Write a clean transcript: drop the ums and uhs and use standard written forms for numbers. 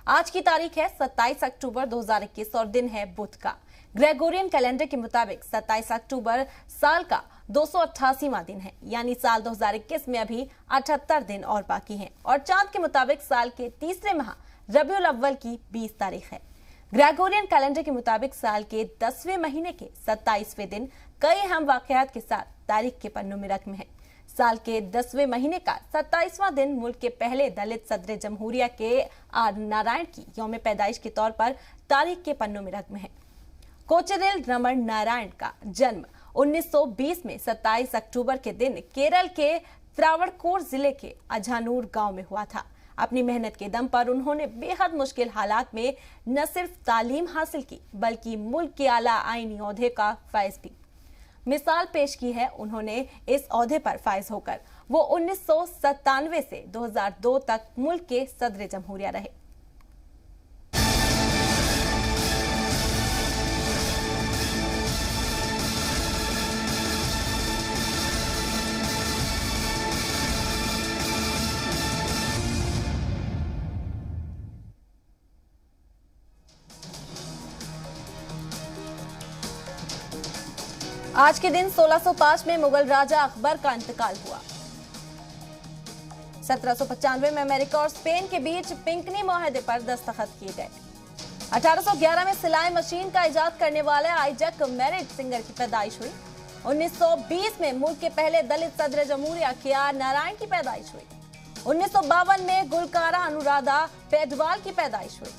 आज की तारीख है 27 अक्टूबर 2021 और दिन है बुध का। ग्रेगोरियन कैलेंडर के मुताबिक 27 अक्टूबर साल का 288वां दिन है, यानी साल 2021 में अभी 78 दिन और बाकी हैं। और चांद के मुताबिक साल के तीसरे माह रबीउल अव्वल की 20 तारीख है। ग्रेगोरियन कैलेंडर के मुताबिक साल के 10वें महीने के 27वें दिन कई अहम वाकयात के साथ तारीख के पन्नों में रकम है। साल के 10वें महीने का 27वां दिन मुल्क के पहले दलित सदर जमहूरिया के आर नारायण की यौम पैदाइश के तौर पर तारीख के पन्नों में रकम है। कोचेरिल रमन नारायण का जन्म 1920 में 27 अक्टूबर के दिन केरल के त्रावणकोर जिले के अझानूर गांव में हुआ था। अपनी मेहनत के दम पर उन्होंने बेहद मुश्किल हालात में न सिर्फ तालीम हासिल की बल्कि मुल्क के आला आईनी ओहदे का फैज भी मिसाल पेश की है। उन्होंने इस ओहदे पर फायज होकर वो 1997 से 2002 तक मुल्क के सदर जमहूरिया रहे। आज के दिन 1605 में मुगल राजा अकबर का इंतकाल हुआ। 1795 में अमेरिका और स्पेन के बीच पिंकनी मुआहदे पर दस्तखत किए गए। 1811 में सिलाई मशीन का इजाद करने वाले आइजैक मेरिट सिंगर की पैदाइश हुई। 1920 में मुल्क के पहले दलित सदर जमहूरिया के आर नारायण की पैदाइश हुई। 1952 में गुलकारा अनुराधा पेडवाल की पैदाइश हुई।